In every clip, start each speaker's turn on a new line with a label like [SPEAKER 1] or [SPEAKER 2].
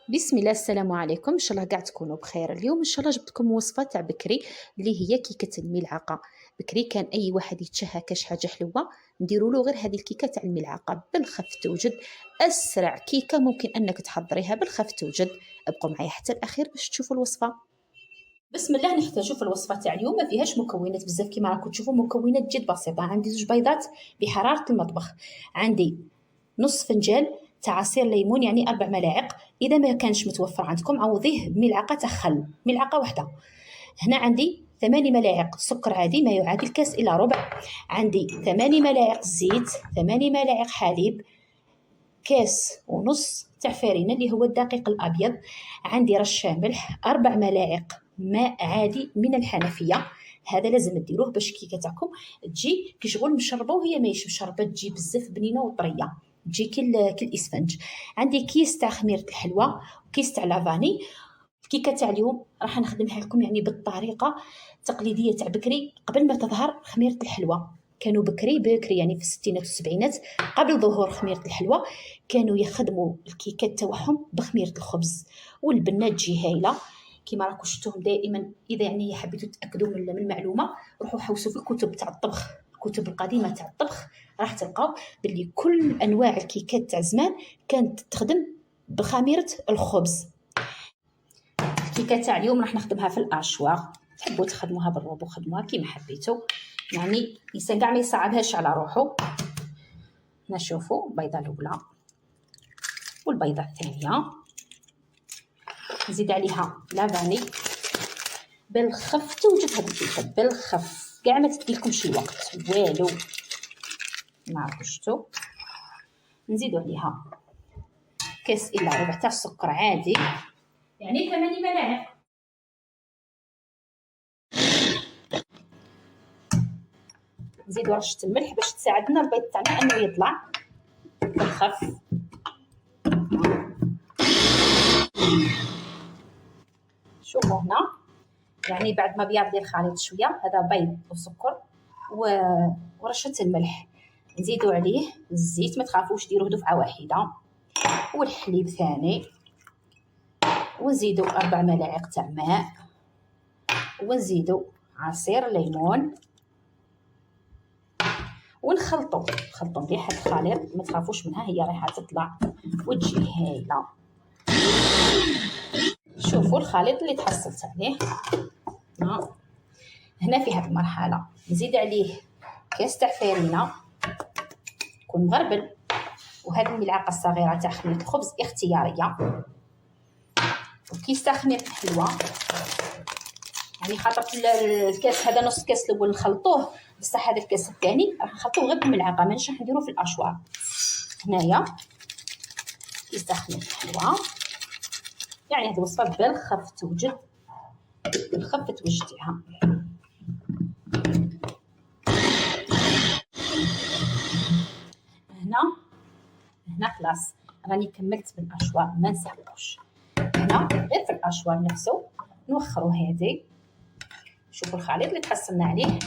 [SPEAKER 1] بسم الله، السلام عليكم. ان شاء الله قاع تكونوا بخير. اليوم ان شاء الله جبت لكم وصفه تاع بكري اللي هي كيكه الملعقه. بكري كان اي واحد يتشهى كاش حاجه حلوه نديروا له غير هذه الكيكه تاع الملعقه، بالخف توجد. اسرع كيكه ممكن انك تحضريها، بالخف توجد. ابقوا معي حتى الاخير باش تشوفوا الوصفه. بسم الله. نحتاجو في الوصفه تاع اليوم ما فيهاش مكونات بزاف كيما راكم تشوفوا، مكونات جد بسيطه. عندي زوج بيضات بحراره المطبخ، عندي نص فنجان تاع عصير ليمون يعني 4 ملاعق. اذا ما كانش متوفر عندكم عوضيه بملعقه تاع خل، ملعقه واحده. هنا عندي 8 ملاعق سكر عادي ما يعادل كاس الا ربع، عندي 8 ملاعق زيت، 8 ملاعق حليب، كاس ونص تاع فرينه اللي هو الدقيق الابيض، عندي رشه ملح، 4 ملاعق ماء عادي من الحنفيه. هذا لازم ديروه باش الكيكه تاعكم تجي كي شغل مشربه وهي ماهيش مشربه، تجي بزاف بنينه وطريه، تجي كالاسفنج. عندي كيس تاع خميره الحلوى وكيس تاع لافاني. الكيكه تاع اليوم راح نخدمها لكم يعني بالطريقه التقليديه تاع بكري قبل ما تظهر خميره الحلوى. كانوا بكري يعني في الستينات والسبعينات قبل ظهور خميره الحلوى كانوا يخدموا الكيكات تاعهم بخميره الخبز، والبنات تجي هايله كيما راكم شفتوهم دائما. اذا يعني حبيتوا تاكدوا من المعلومه روحوا حوسوا في الكتب تاع الطبخ، الكتب القديمه تاع الطبخ، راح تلقاو باللي كل انواع الكيكات تاع زمان كانت تخدم بخميره الخبز. الكيكه تاع اليوم راح نخدمها في الاشواغ، تحبوا تخدموها بالروبو خدموها كيما حبيتوا، يعني الانسان كاع ما يصعبهاش على روحو. نشوفوا البيضه الاولى والبيضه الثانيه، نزيد عليها لافاني بالخف. توجد هذه الكيكه بالخف كاع ما تديلكمش الوقت والو. ما شفتوا نزيدوا عليها كاس الا ربع تاع السكر عادي يعني 8 ملاعق. نزيدوا رشه الملح باش تساعدنا البيض تاعنا انه يطلع بالخف. شوفوا هنا يعني بعد ما بيض لي الخليط شويه، هذا بيض وسكر ورشه الملح. نزيدوا عليه الزيت، ما تخافوش ديروه دفعه واحده، والحليب ثاني، ونزيدوا 4 ملاعق تاع ماء، ونزيدوا عصير ليمون، ونخلطوا مليح هذا الخليط. ما تخافوش منها، هي رايحه تطلع وتجي هايله. شوفوا الخليط اللي تحصلت عليه هنا. في هذه المرحله نزيد عليه كاس تاع فرينه يكون مغربل، وهذه الملعقه الصغيره تاع خميره الخبز اختياريه، وكيس تاع خميره الحلوى. يعني خاطر الكاس هذا نص كاس الاول نخلطوه، بصح هذا الكاس الثاني راح نخلطوه غير بالملعقه، مانيش راح نديروه في الاشوار. هنايا كيس تاع خميره الحلوى، يعني هذه الوصفه بالخف توجد، بالخف توجديها. هنا خلاص راني كملت بالاشوار، ما نسحبوش. هنا غير في الاشوار نفسه نوخروا هذه. شوفوا الخليط اللي تحصلنا عليه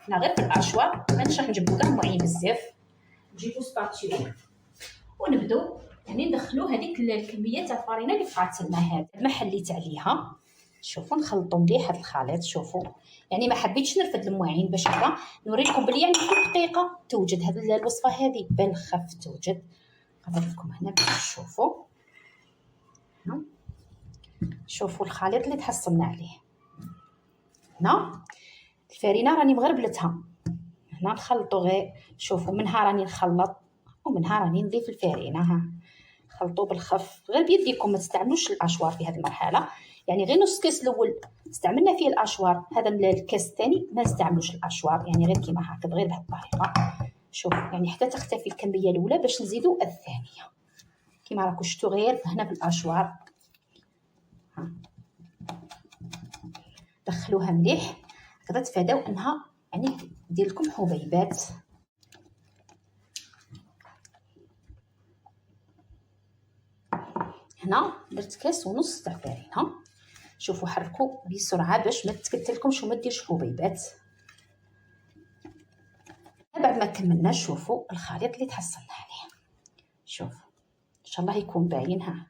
[SPEAKER 1] هنا غير في الاشوار، مانيش راح نجبدو كاع معين بزاف. نجيبو سباتشيلا ونبداو يعني ندخلو هذيك الكميه تاع الفرينه اللي بقات لنا. هذا ما حليت عليها. شوفوا نخلطوا مليح هذا الخليط. شوفوا يعني ما حبيتش نرفد المواعين باش هكا نوريكم بلي يعني في دقيقه توجد هذه الوصفه هذه بالخف توجد. غادي لكم هنا باش تشوفوا. شوفوا الخليط اللي تحصلنا عليه هنا. الفرينه راني مغربلتها هنا، نخلطوا غير. شوفوا منها راني نخلط ومنها راني نضيف الفرينه. ها خلطوا بالخف غير بيديكم، ما تستعملوش الاشوار في هذه المرحله. يعني غير نص كاس الاول استعملنا فيه الاشوار، هذا الكاس الثاني ما نستعملوش الاشوار، يعني غير كيما هكا غير بهذه الطريقه. شوفوا يعني حتى تختفي الكميه الاولى باش نزيدوا الثانيه كيما راكم شفتوا غير هنا بالاشوار. دخلوها مليح هكذا، تفاداو انها يعني دير لكم حبيبات. هنا درت كاس ونص تاع فرينه. شوفوا حركوا بسرعه باش ما تكتلكمش وما ديرش حبيبات. بعد ما كملنا شوفوا الخليط اللي تحصلنا عليه. شوفوا ان شاء الله يكون باين. ها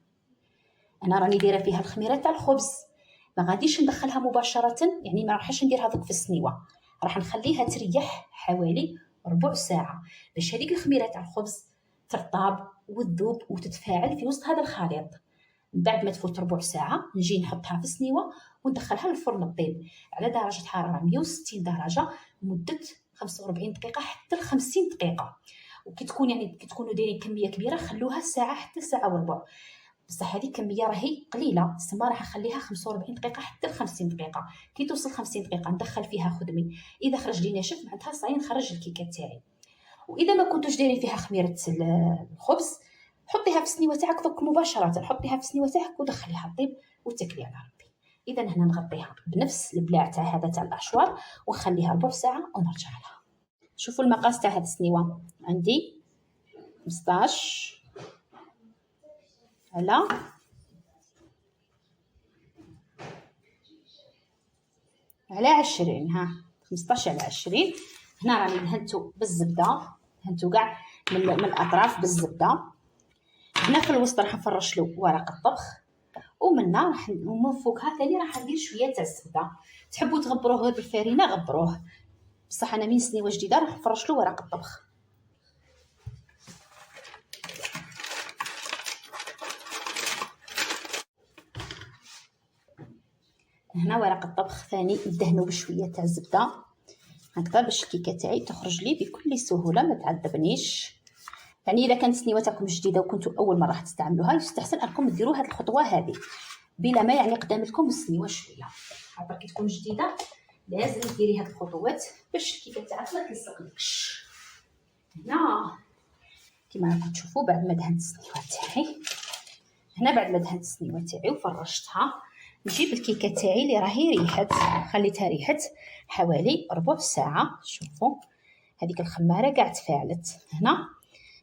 [SPEAKER 1] انا راني دايره فيها الخميره تاع الخبز، ما غاديش ندخلها مباشره، يعني ما راحش نديرها دوك في السنيوه، راح نخليها تريح حوالي ربع ساعه باش هذيك الخميره تاع الخبز ترطاب وتذوب وتتفاعل في وسط هذا الخليط. بعد ما تفوت ربع ساعه نجي نحطها في السنيوه وندخلها للفرن الطيب على درجه حراره 160 درجه لمده 45 دقيقه حتى ل 50 دقيقه. وكي تكون يعني كي تكونوا دايرين كميه كبيره خلوها ساعه حتى ساعه وربع، بصح هذه كميه راهي قليله، تسمى راح نخليها 45 دقيقه حتى ل 50 دقيقه. كي توصل 50 دقيقه ندخل فيها خدمي، اذا خرج لي ناشف معناتها صاي نخرج الكيكه تاعي. واذا ما كنتوش دايرين فيها خميره الخبز حطيها في السنيوه تاعك دوك مباشره، حطيها في السنيوه تاعك ودخليها طيب وتاكلي على ربي. اذا هنا نغطيها بنفس البلاع تاع هذا تاع الاشوار ونخليها ربع ساعه ونرجع لها. شوفوا المقاس تاع هذه السنيوه عندي 15 على 20. ها 15 على 20. هنا راني دهنتو بالزبده، دهنتو كاع من الاطراف بالزبده. هنا في الوسط راح نفرش له ورق الطبخ، ومنا راح ومن فوقها ثاني راح ندير شويه تاع الزبده. تحبوا تغبروه غير بالفارينه غبروه، بصح انا من سنيوه جديده راح نفرش له ورق الطبخ. هنا ورق الطبخ ثاني ندهنو بشويه تاع الزبده هكذا باش الكيكه تاعي تخرج لي بكل سهوله ما تعذبنيش. يعني اذا كانت سنيوتكم جديده وكنتوا اول مره تستعملوها يستحسن انكم ديروا هذه الخطوه هذه بلا ما يعني قدام لكم السنيوه شويه. خاطر كي تكون جديده لازم ديري هذه الخطوات باش الكيكه تاعك ما تلصقلكش. هنا كما راكم تشوفوا بعد ما دهنت السنيوه تاعي، هنا بعد ما دهنت السنيوه تاعي وفرشتها نجيب الكيكه تاعي اللي راهي ريحت، خليتها ريحت حوالي ربع ساعه. شوفوا هذيك الخماره قاع تفاعلت. هنا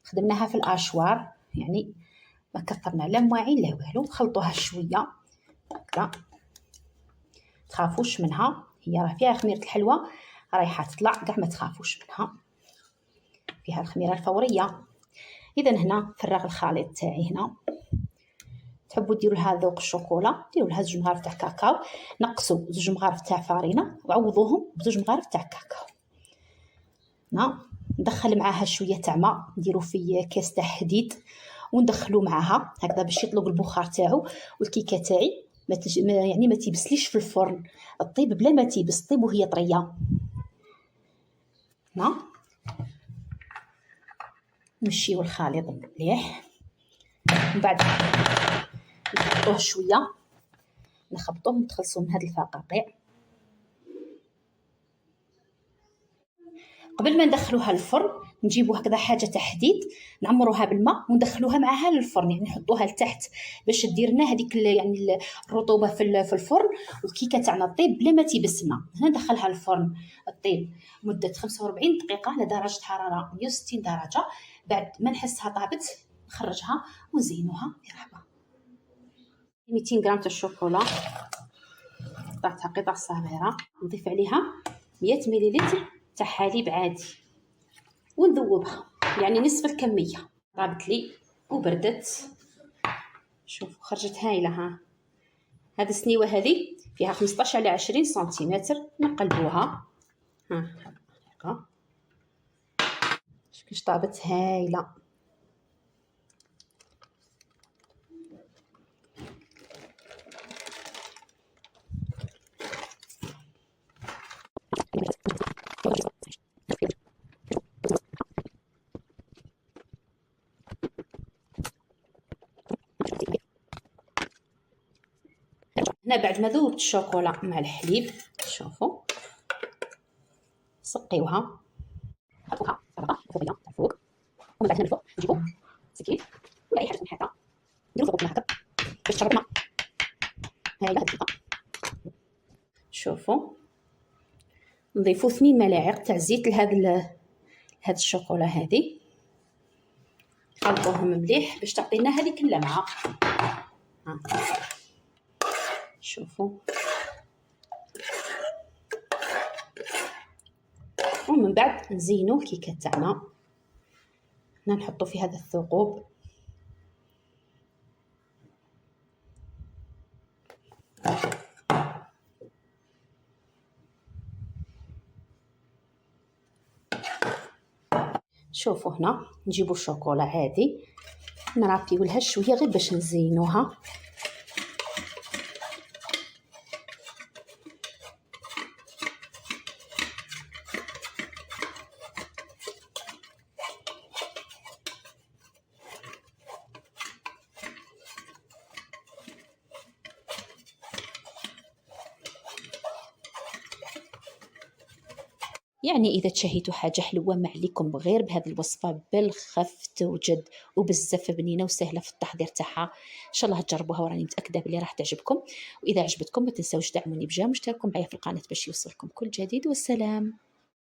[SPEAKER 1] خدمناها في الاشوار، يعني ما كثرنا لا مواعين لا والو، خلطوها شويه هكذا تخافوش منها، هي راه فيها خميره الحلوى رايحه تطلع كاع ما تخافوش منها، فيها الخميره الفوريه. اذا هنا فرغ الخليط تاعي. هنا تحبوا ديروا لها ذوق الشوكولا ديروا لها 2 مغارف تاع كاكاو، نقصوا 2 مغارف تاع فارينه وعوضوهم ب2 مغارف تاع كاكاو. هنا ندخل معاها شويه تاع ماء، نديروا في كاس تاع حديد وندخلو معاها هكذا باش يطلق البخار تاعو، والكيكه تاعي يعني ما تيبسليش في الفرن، الطيب بلا ما تيبس، طيب وهي طريه. هنا نمشيو الخليط مليح، من بعد نحطوه شويه نخبطوه نتخلصوا من هاد الفقاقيع. قبل ما ندخلوها للفرن نجيبوا هكذا حاجه تاع حديد نعمروها بالماء وندخلوها معها للفرن، يعني نحطوها لتحت باش دير لنا هذيك يعني الرطوبه في الفرن والكيكه تاعنا طيب بلا ما تيبسنا. هنا ندخلها للفرن الطيب مده 45 دقيقه على درجه حراره 160 درجه. بعد ما نحسها طابت نخرجها ونزينوها مرحبا. 200 غرام تاع الشوكولا قطعتها قطع صغيره، نضيف عليها 100 مليلتر تاع حليب عادي ونذوبها يعني نصف الكميه. طابت لي وبردت، شوفوا خرجت هايله. ها هذه السنيوه هذه فيها 15 على 20 سنتيمتر، نقلبوها ها كيفاش طابت هايله. هنا بعد ما ذوبت الشوكولا مع الحليب شوفوا سقيوها حطوها سلطه فوقيه تاع فوق، ومن بعد هنا الفوق نجيبو سكين ولا اي حاجه من هكا نديرو فوق هكا باش تشرب الماء. هاي هاد الخلطه شوفوا نضيفو 2 ملاعق تاع زيت لهاد الشوكولا هذه، خلطوهم مليح باش تعطينا هذيك اللمعه. شوفوا ومن بعد نزينو الكيكه تاعنا. هنا نحطو في هذا الثقوب شوفوا هنا نجيبوا الشوكولا عادي نرابيو لها شويه غير باش نزينوها. يعني إذا تشهيتوا حاجة حلوة ما عليكم غير بهذه الوصفة بالخف توجد وبزاف بنينة وسهلة في التحضير تاعها. إن شاء الله تجربوها وراني متأكدة بلي راح تعجبكم، وإذا عجبتكم ما تنسوش دعموني بجيم واشتركوا معايا في القناة باش يوصلكم كل جديد، والسلام.